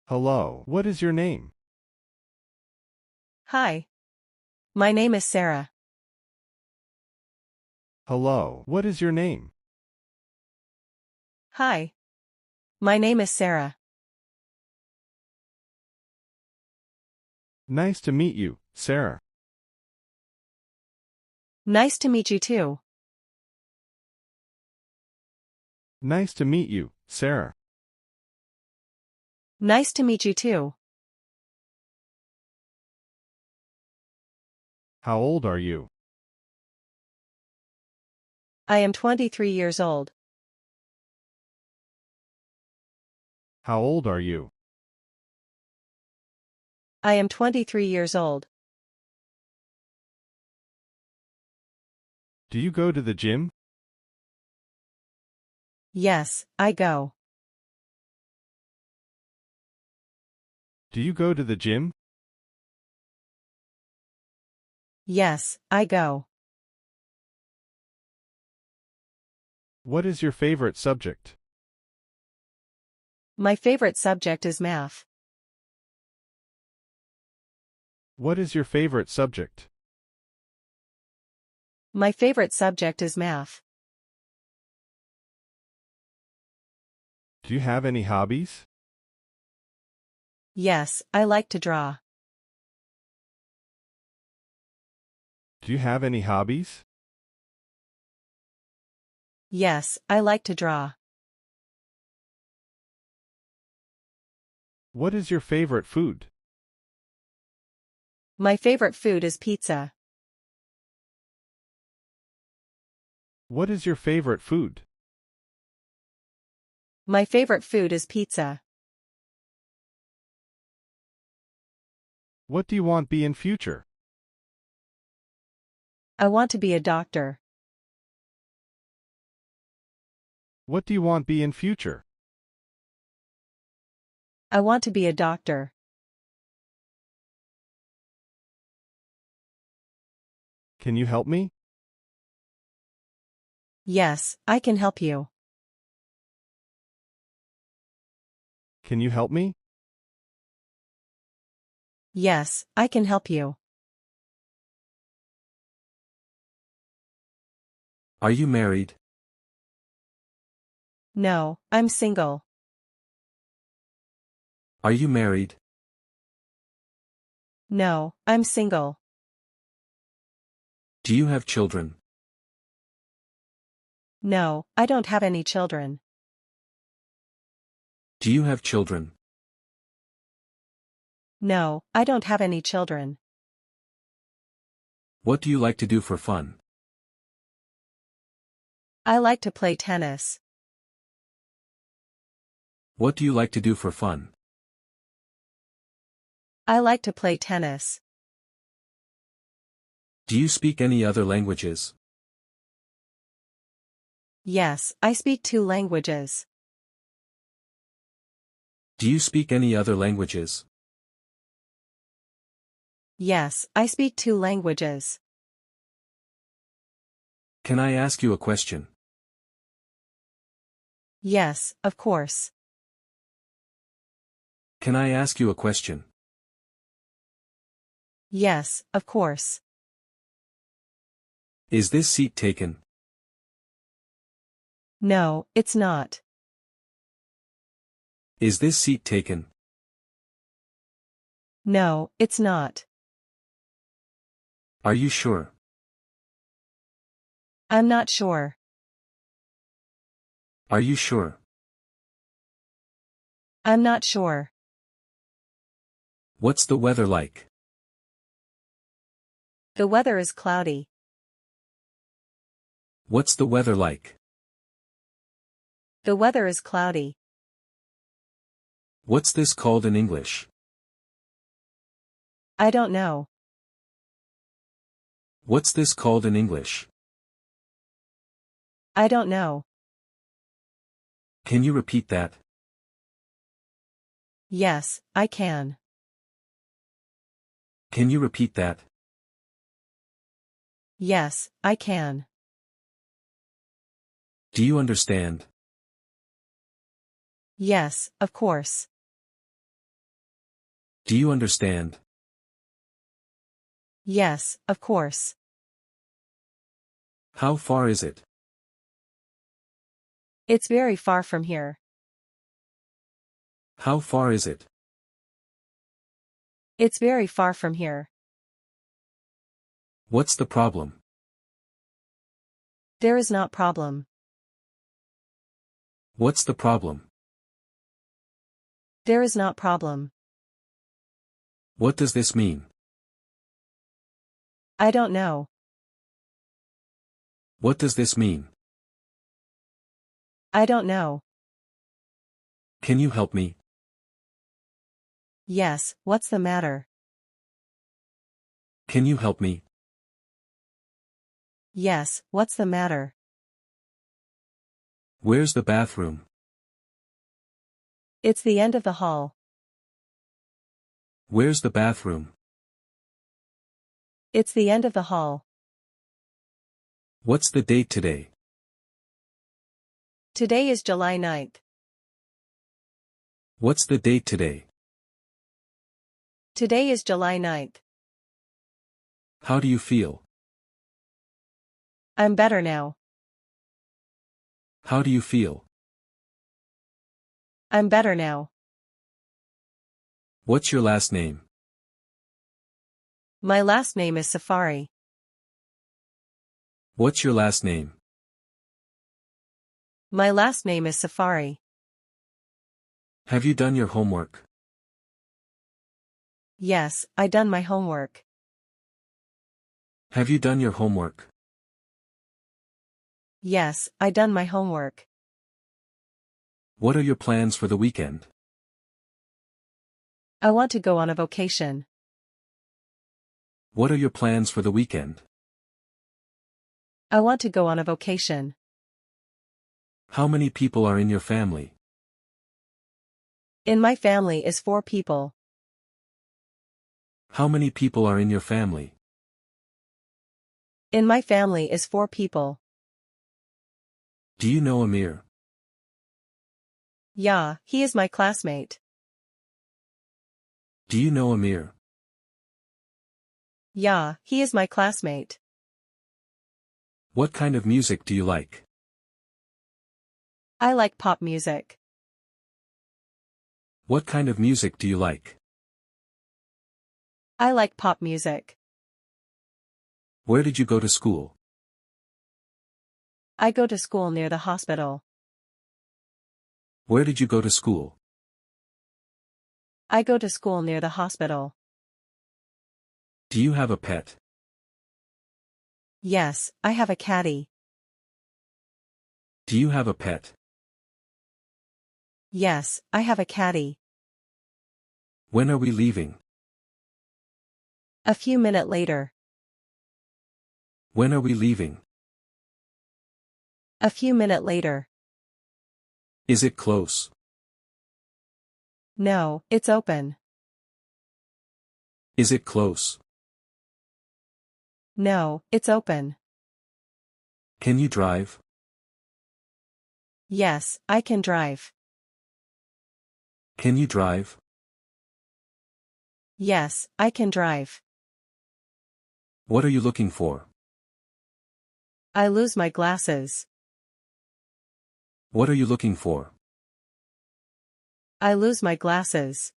Hello, what is your name? Hi. My name is Sarah. Hello, what is your name? Hi. My name is Sarah. Nice to meet you, Sarah. Nice to meet you too. Nice to meet you, Sarah. Nice to meet you too. How old are you? I am 23 years old. How old are you? I am 23 years old. Do you go to the gym? Yes, I go. Do you go to the gym? Yes, I go. What is your favorite subject? My favorite subject is math. What is your favorite subject? My favorite subject is math. Do you have any hobbies? Yes, I like to draw. Do you have any hobbies? Yes, I like to draw. What is your favorite food? My favorite food is pizza. What is your favorite food? My favorite food is pizza. What do you want be in future? I want to be a doctor. What do you want be in future? I want to be a doctor. Can you help me? Yes, I can help you. Can you help me? Yes, I can help you. Are you married? No, I'm single. Are you married? No, I'm single. Do you have children? No, I don't have any children. Do you have children? No, I don't have any children. What do you like to do for fun? I like to play tennis. What do you like to do for fun? I like to play tennis. Do you speak any other languages? Yes, I speak 2 languages. Do you speak any other languages? Yes, I speak 2 languages. Can I ask you a question? Yes, of course. Can I ask you a question? Yes, of course. Is this seat taken? No, it's not. Is this seat taken? No, it's not. Are you sure? I'm not sure. Are you sure? I'm not sure. What's the weather like? The weather is cloudy. What's the weather like? The weather is cloudy. What's this called in English? I don't know. What's this called in English? I don't know. Can you repeat that? Yes, I can. Can you repeat that? Yes, I can. Do you understand? Yes, of course. Do you understand? Yes, of course. How far is it? It's very far from here. How far is it? It's very far from here. What's the problem? There is not problem. What's the problem? There is not problem. What does this mean? I don't know. What does this mean? I don't know. Can you help me? Yes, what's the matter? Can you help me? Yes, what's the matter? Where's the bathroom? It's the end of the hall. Where's the bathroom? It's the end of the hall. What's the date today? Today is July 9th. What's the date today? Today is July 9th. How do you feel? I'm better now. How do you feel? I'm better now. What's your last name? My last name is Safari. What's your last name? My last name is Safari. Have you done your homework? Yes, I done my homework. Have you done your homework? Yes, I done my homework. What are your plans for the weekend? I want to go on a vacation. What are your plans for the weekend? I want to go on a vacation. How many people are in your family? In my family is 4 people. How many people are in your family? In my family is 4 people. Do you know Amir? Yeah, he is my classmate. Do you know Amir? Yeah, he is my classmate. What kind of music do you like? I like pop music. What kind of music do you like? I like pop music. Where did you go to school? I go to school near the hospital. Where did you go to school? I go to school near the hospital. Do you have a pet? Yes, I have a caddy. Do you have a pet? Yes, I have a caddy. When are we leaving? A few minutes later. When are we leaving? A few minutes later. Is it close? No, it's open. Is it close? No, it's open. Can you drive? Yes, I can drive. Can you drive? Yes, I can drive. What are you looking for? I lose my glasses. What are you looking for? I lose my glasses.